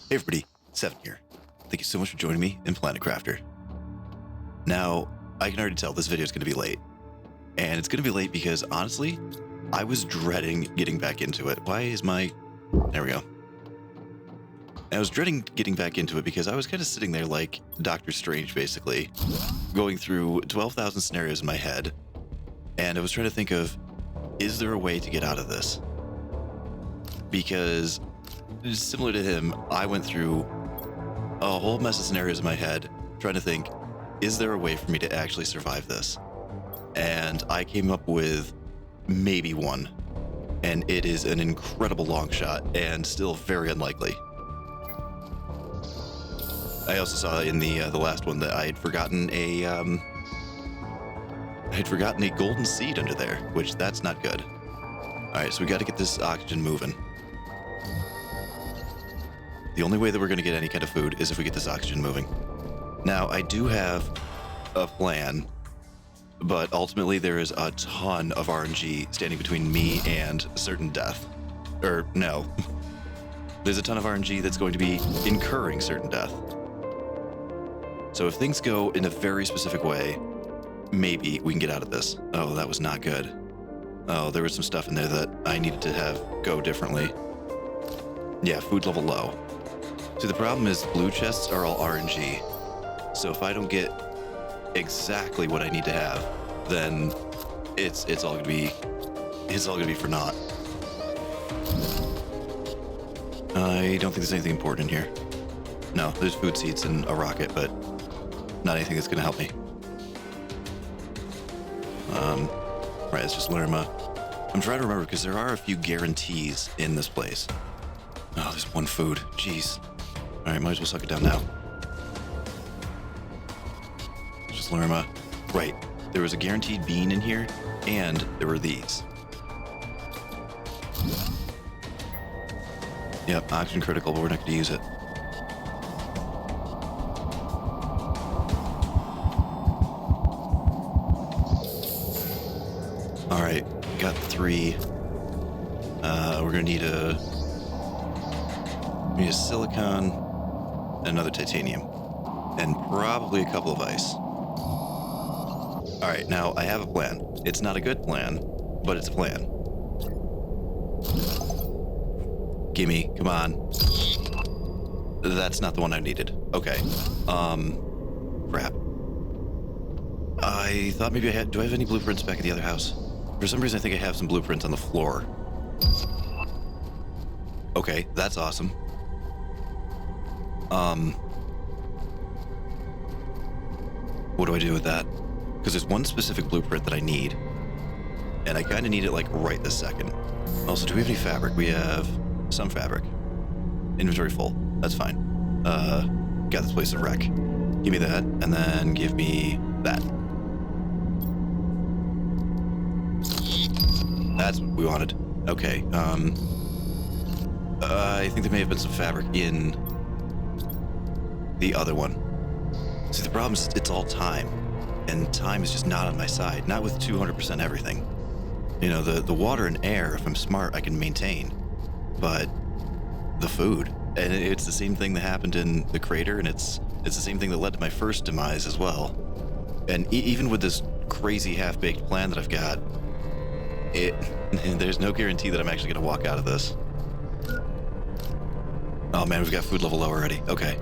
Hey everybody, Seven here. Thank you so much for joining me in Planet Crafter. Now, I can already tell this video is going to be late. And it's going to be late because, honestly, I was dreading getting back into it. Why is my... There we go. I was dreading getting back into it because I was kind of sitting there like Doctor Strange, basically, going through 12,000 scenarios in my head. And I was trying to think of, is there a way to get out of this? Because... similar to him, I went through a whole mess of scenarios in my head trying to think, is there a way for me to actually survive this? And I came up with maybe one. And it is an incredible long shot and still very unlikely. I also saw in the last one that I had forgotten a golden seed under there, which that's not good. All right, so we got to get this oxygen moving. The only way that we're going to get any kind of food is if we get this oxygen moving. Now, I do have a plan, but ultimately there is a ton of RNG standing between me and certain death. Or, no. There's a ton of RNG that's going to be incurring certain death. So if things go in a very specific way, maybe we can get out of this. Oh, that was not good. Oh, there was some stuff in there that I needed to have go differently. Yeah, food level low. See, the problem is blue chests are all RNG. So if I don't get exactly what I need to have, then it's all gonna be for naught. I don't think there's anything important in here. No, there's food seeds and a rocket, but not anything that's gonna help me. Right, it's just Lerma. I'm trying to remember because there are a few guarantees in this place. Oh, there's one food. Jeez. All right, might as well suck it down now. Just Lerma. Right, there was a guaranteed bean in here, and there were these. Yep, oxygen critical, but we're not going to use it. All right, got 3. We're going to need a silicon, and another titanium, and probably a couple of ice. All right, now I have a plan. It's not a good plan, but it's a plan. Gimme, come on. That's not the one I needed. Okay. Crap. I thought maybe I had... Do I have any blueprints back at the other house? For some reason, I think I have some blueprints on the floor. Okay, that's awesome. What do I do with that? Because there's one specific blueprint that I need, and I kind of need it like right this second. Also, do we have any fabric? We have some fabric. Inventory full. That's fine. Got this place a wreck. Give me that, and then give me that. That's what we wanted. Okay. I think there may have been some fabric in the other one. See, the problem is it's all time, and time is just not on my side. Not with 200% everything. You know, the water and air, if I'm smart, I can maintain, but the food, and it's the same thing that happened in the crater, and it's the same thing that led to my first demise as well. And even with this crazy half-baked plan that I've got, there's no guarantee that I'm actually going to walk out of this. Oh man, we've got food level low already. Okay.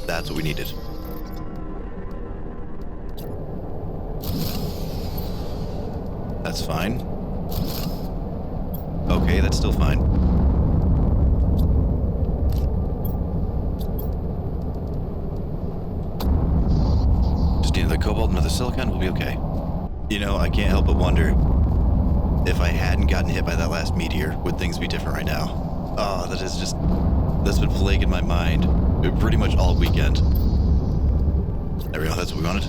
That's what we needed. That's fine. Okay, that's still fine. Just need another cobalt, another silicon, we'll be okay. You know, I can't help but wonder if I hadn't gotten hit by that last meteor, would things be different right now? Oh, that's been plaguing my mind pretty much all weekend. There we go, that's what we wanted.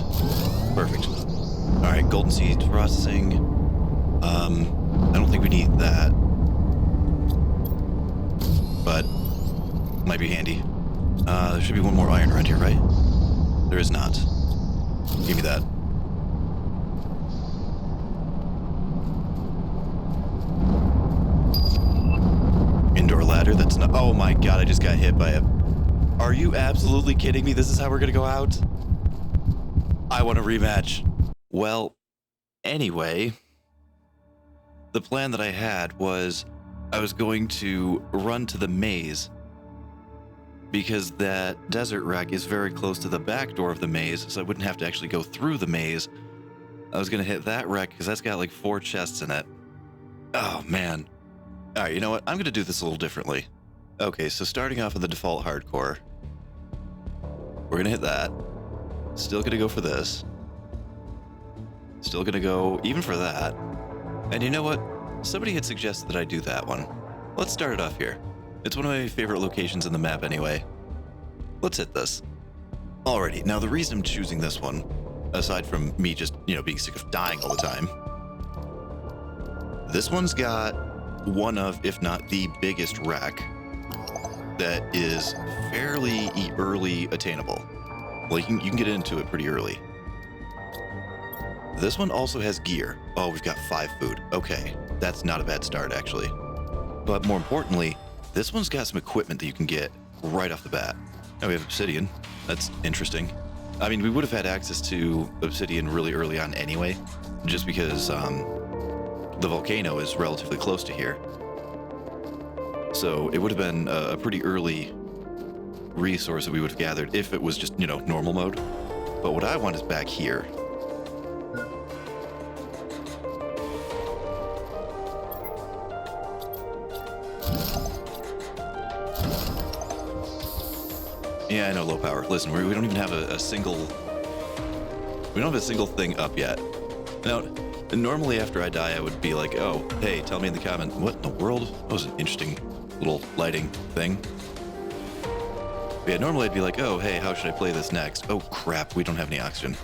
Perfect. All right, golden seed processing. I don't think we need that, but might be handy. There should be one more iron around here, right? There is not. Give me that. Indoor lab. ladder that's not... Oh my god, I just got hit by it. Are you absolutely kidding me? This is how we're gonna go out? I want a rematch. Well, anyway, the plan that I had was I was going to run to the maze because that desert wreck is very close to the back door of the maze, so I wouldn't have to actually go through the maze. I was gonna hit that wreck because that's got like 4 chests in it. Oh man. All right, you know what? I'm gonna do this a little differently. Okay, so starting off with the default hardcore, we're gonna hit that. Still gonna go for this. Still gonna go even for that. And you know what? Somebody had suggested that I do that one. Let's start it off here. It's one of my favorite locations in the map anyway. Let's hit this. Alrighty, now the reason I'm choosing this one, aside from me just, being sick of dying all the time, this one's got one of, if not the biggest wreck that is fairly early attainable. Well, you can get into it pretty early. This one also has gear. Oh, we've got 5 food. Okay, that's not a bad start, actually. But more importantly, this one's got some equipment that you can get right off the bat. Now we have obsidian. That's interesting. I mean, we would have had access to obsidian really early on anyway, just because the volcano is relatively close to here. So it would have been a pretty early resource that we would have gathered if it was just, normal mode. But what I want is back here. Yeah, I know, low power. Listen, we don't even have a single... We don't have a single thing up yet. Now, normally after I die, I would be like, oh, hey, tell me in the comment, what in the world? That was an interesting little lighting thing. But yeah, normally I'd be like, oh, hey, how should I play this next? Oh, crap, we don't have any oxygen.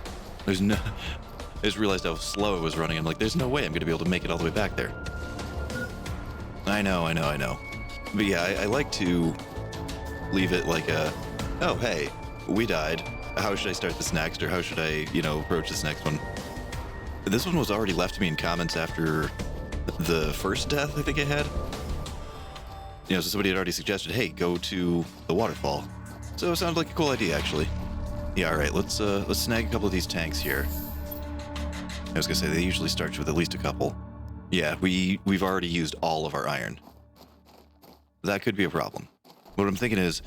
There's no... I just realized how slow it was running. I'm like, there's no way I'm going to be able to make it all the way back there. I know. But yeah, I like to leave it like a... Oh, hey, we died. How should I start this next? Or how should I, approach this next one? This one was already left to me in comments after the first death I think I had. So somebody had already suggested, hey, go to the waterfall. So it sounded like a cool idea, actually. Yeah, all right, let's snag a couple of these tanks here. I was gonna say, they usually start you with at least a couple. Yeah, we've already used all of our iron. That could be a problem. What I'm thinking is,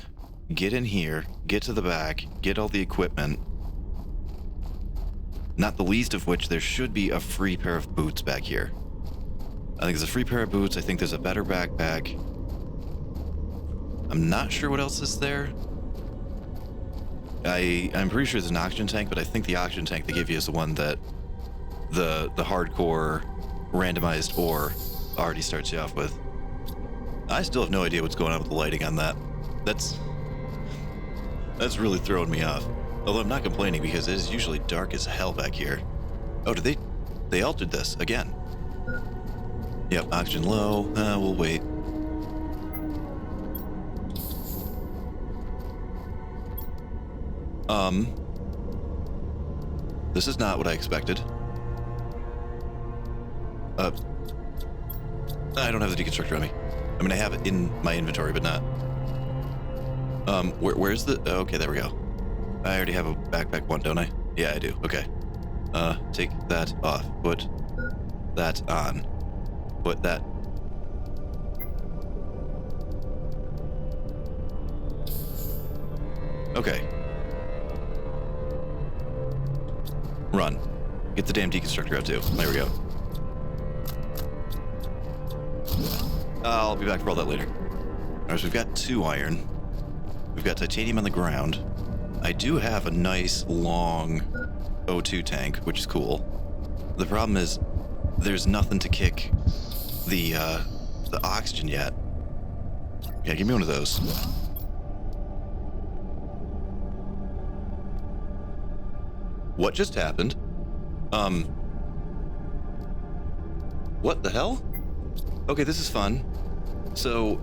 get in here, get to the back, get all the equipment. Not the least of which, there should be a free pair of boots back here. I think there's a free pair of boots. I think there's a better backpack. I'm not sure what else is there. I'm pretty sure there's an oxygen tank, but I think the oxygen tank they give you is the one that the hardcore randomized ore already starts you off with. I still have no idea what's going on with the lighting on that. That's really throwing me off. Although I'm not complaining because it is usually dark as hell back here. Oh, did they altered this again? Yep, oxygen low. We'll wait. This is not what I expected. I don't have the deconstructor on me. I mean, I have it in my inventory, but not. Where's the... Oh, okay, there we go. I already have a backpack one, don't I? Yeah, I do. Okay. Take that off. Put that on. Put that... Okay. Run. Get the damn deconstructor out, too. There we go. I'll be back for all that later. Alright, so we've got 2 iron. We've got titanium on the ground. I do have a nice, long O2 tank, which is cool. The problem is, there's nothing to kick the oxygen yet. Yeah, give me one of those. What just happened? What the hell? Okay, this is fun. So,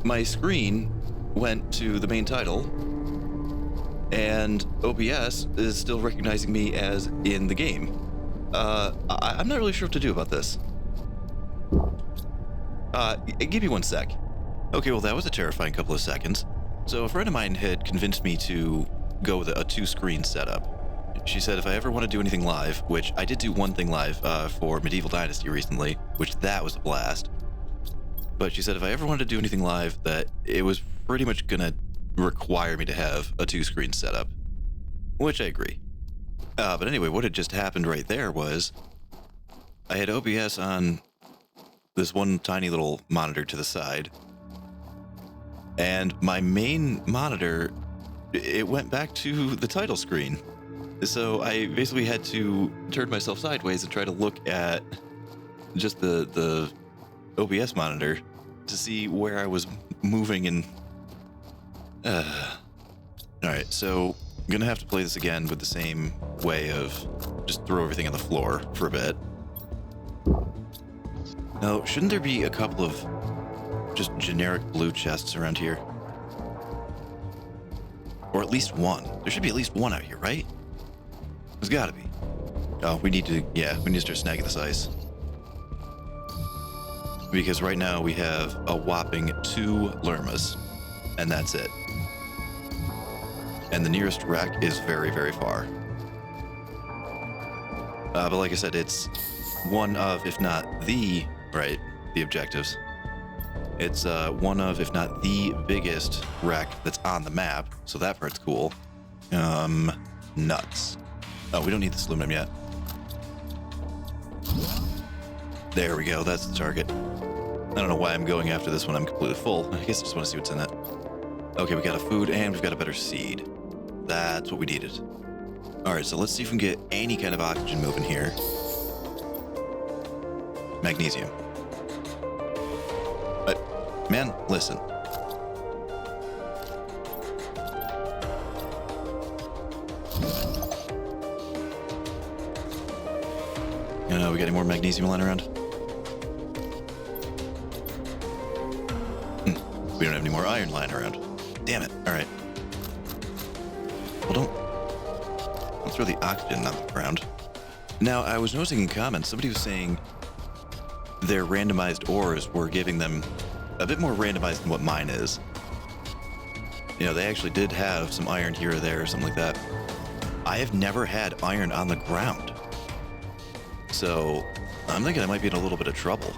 my screen went to the main title, and OBS is still recognizing me as in the game. I'm not really sure what to do about this. Give me one sec. Okay, well, that was a terrifying couple of seconds. So a friend of mine had convinced me to go with a two-screen setup. She said if I ever want to do anything live, which I did do one thing live for Medieval Dynasty recently, which that was a blast. But she said if I ever wanted to do anything live, that it was pretty much going to require me to have a two-screen setup, which I agree. But anyway, what had just happened right there was I had OBS on this one tiny little monitor to the side, and my main monitor, it went back to the title screen. So I basically had to turn myself sideways and try to look at just the OBS monitor to see where I was moving and... Alright, so I'm gonna have to play this again with the same way of just throw everything on the floor for a bit. Now, shouldn't there be a couple of just generic blue chests around here? Or at least one. There should be at least one out here, right? There's gotta be. Oh, we need to start snagging this ice. Because right now we have a whopping 2 lermas, and that's it. And the nearest wreck is very, very far. But like I said, it's one of, if not the objectives. It's one of, if not the biggest wreck that's on the map, so that part's cool. Nuts. Oh, we don't need the aluminum yet. There we go, that's the target. I don't know why I'm going after this when I'm completely full. I guess I just want to see what's in it. Okay, we got a food and we've got a better seed. That's what we needed. Alright, so let's see if we can get any kind of oxygen moving here. Magnesium. Man, listen. We got any more magnesium lying around? We don't have any more iron lying around. Damn it. Alright. Well, don't throw the oxygen on the ground. Now, I was noticing in comments, somebody was saying their randomized ores were giving them a bit more randomized than what mine is. You know, they actually did have some iron here or there or something like that. I have never had iron on the ground. So I'm thinking I might be in a little bit of trouble.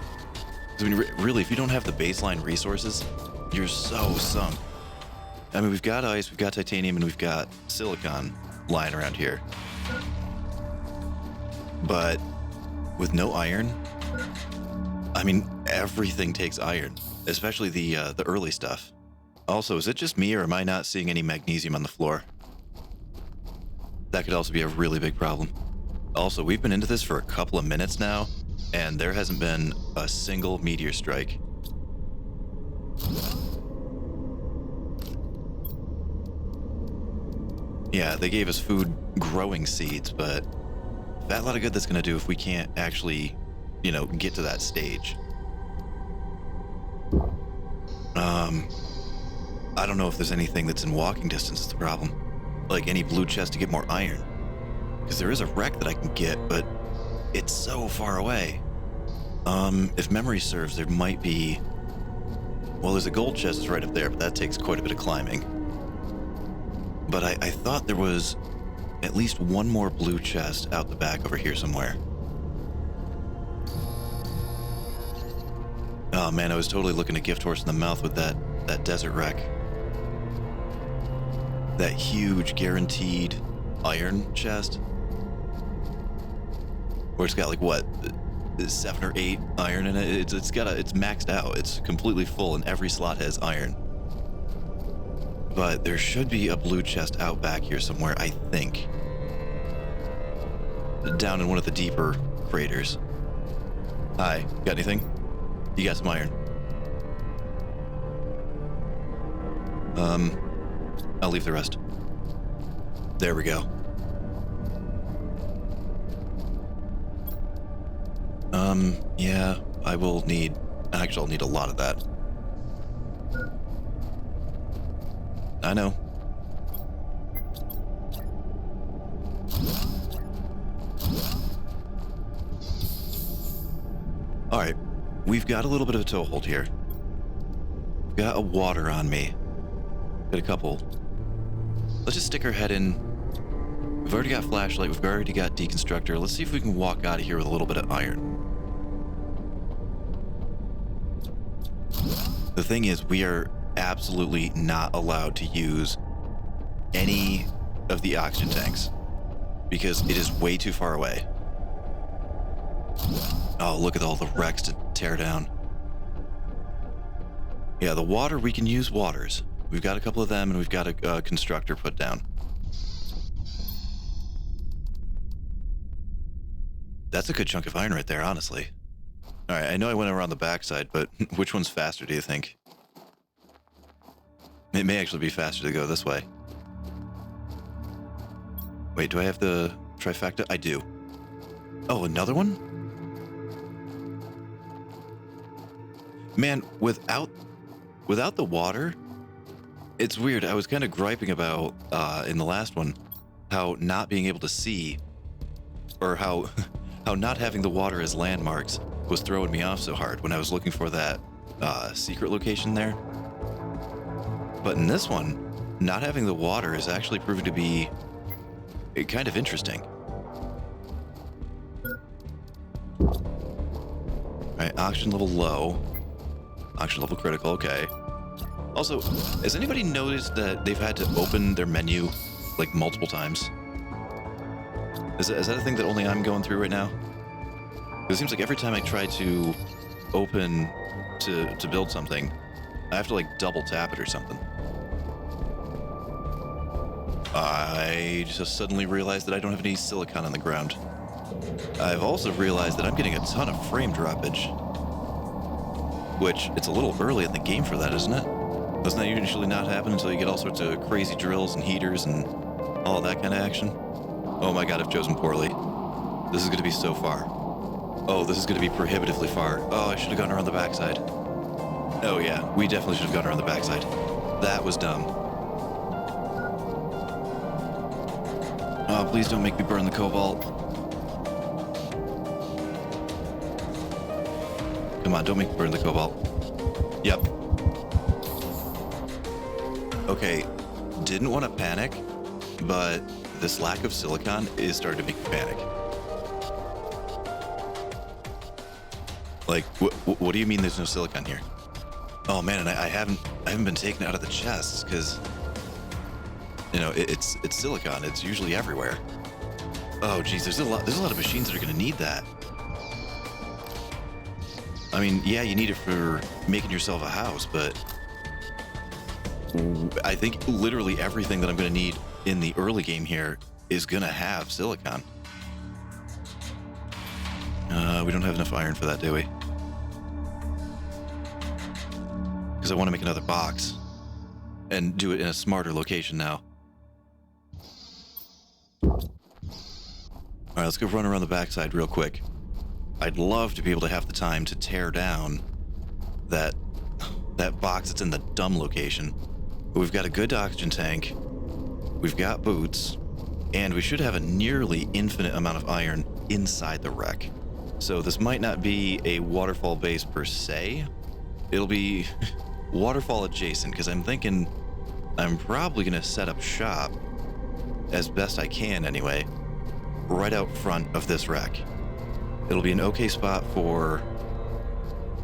I mean, really, if you don't have the baseline resources, you're so sunk. I mean, we've got ice, we've got titanium, and we've got silicon lying around here. But with no iron, I mean, everything takes iron, especially the early stuff. Also, is it just me or am I not seeing any magnesium on the floor? That could also be a really big problem. Also, we've been into this for a couple of minutes now, and there hasn't been a single meteor strike. Yeah, they gave us food growing seeds, but that lot of good that's going to do if we can't actually, get to that stage. I don't know if there's anything that's in walking distance is the problem. Like any blue chest to get more iron. Because there is a wreck that I can get, but it's so far away. If memory serves, there might be... Well, there's a gold chest right up there, but that takes quite a bit of climbing. But I thought there was at least one more blue chest out the back over here somewhere. Oh man, I was totally looking a gift horse in the mouth with that desert wreck. That huge guaranteed iron chest. Where it's got like what, 7 or 8 iron in it. It's maxed out. It's completely full and every slot has iron. But there should be a blue chest out back here somewhere, I think. Down in one of the deeper craters. Hi, got anything? You got some iron. I'll leave the rest. There we go. Yeah, I will need... Actually, I'll need a lot of that. I know. Alright, we've got a little bit of a toehold here. Got a water on me. Got a couple. Let's just stick our head in. We've already got flashlight. We've already got deconstructor. Let's see if we can walk out of here with a little bit of iron. The thing is, we are absolutely not allowed to use any of the oxygen tanks because it is way too far away. Oh, look at all the wrecks to tear down. Yeah, the water, we can use waters. We've got a couple of them, and we've got a constructor put down. That's a good chunk of iron right there, honestly. All right, I know I went around the backside, but which one's faster, do you think? It may actually be faster to go this way. Wait, do I have the trifecta? I do. Oh, another one? Man, without the water, it's weird. I was kind of griping about, in the last one, how not being able to see, or how not having the water as landmarks was throwing me off so hard when I was looking for that secret location there. But in this one, not having the water is actually proving to be kind of interesting. Alright, oxygen level low. Oxygen level critical, okay. Also, has anybody noticed that they've had to open their menu like multiple times? Is that a thing that only I'm going through right now? It seems like every time I try to open to build something, I have to like double tap it or something. I just suddenly realized that I don't have any silicon on the ground. I've also realized that I'm getting a ton of frame droppage. Which, it's a little early in the game for that, isn't it? Doesn't that usually not happen until you get all sorts of crazy drills and heaters and all that kind of action? Oh my god, I've chosen poorly. This is going to be so far. Oh, this is going to be prohibitively far. Oh, I should have gone around the backside. Oh yeah, we definitely should have gone around the backside. That was dumb. Oh, please don't make me burn the cobalt. Come on, don't make me burn the cobalt. Yep. Okay, didn't want to panic, but this lack of silicon is starting to make me panic. Like, what do you mean there's no silicon here? Oh man, and I haven't been taken out of the chests because, you know, it's silicon. It's usually everywhere. Oh geez, there's a lot of machines that are going to need that. I mean, yeah, you need it for making yourself a house, but I think literally everything that I'm going to need in the early game here is going to have silicon. We don't have enough iron for that, do we? Because I want to make another box and do it in a smarter location now. All right, let's go run around the backside real quick. I'd love to be able to have the time to tear down that box that's in the dumb location. But we've got a good oxygen tank, we've got boots, and we should have a nearly infinite amount of iron inside the wreck. So this might not be a waterfall base per se. It'll be waterfall adjacent, because I'm thinking I'm probably going to set up shop, as best I can anyway, right out front of this wreck. It'll be an okay spot for,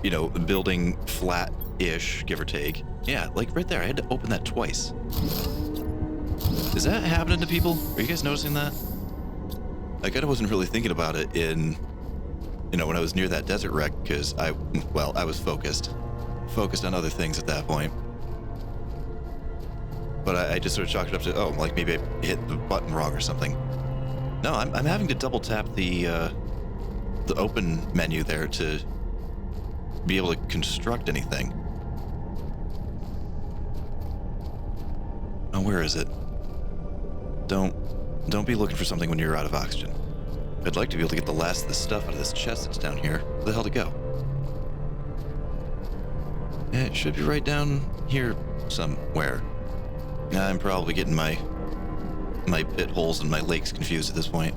you know, building flat-ish, give or take. Yeah, like right there. I had to open that twice. Is that happening to people? Are you guys noticing that? I kind of wasn't really thinking about it in, you know, when I was near that desert wreck, because I was focused on other things at that point. But I just sort of chalked it up to, oh, like maybe I hit the button wrong or something. No, I'm having to double tap the open menu there to be able to construct anything. Oh, where is it? Don't be looking for something when you're out of oxygen. I'd like to be able to get the last of the stuff out of this chest that's down here. Where the hell to go? Yeah, it should be right down here somewhere. I'm probably getting my pit holes and my lakes confused at this point.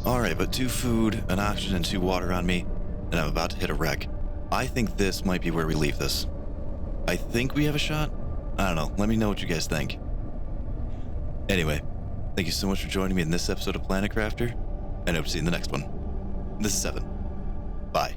Alright, but 2 food, an oxygen, and 2 water on me, and I'm about to hit a wreck. I think this might be where we leave this. I think we have a shot. I don't know. Let me know what you guys think. Anyway, thank you so much for joining me in this episode of Planet Crafter, and I hope to see you in the next one. This is Seven. Bye.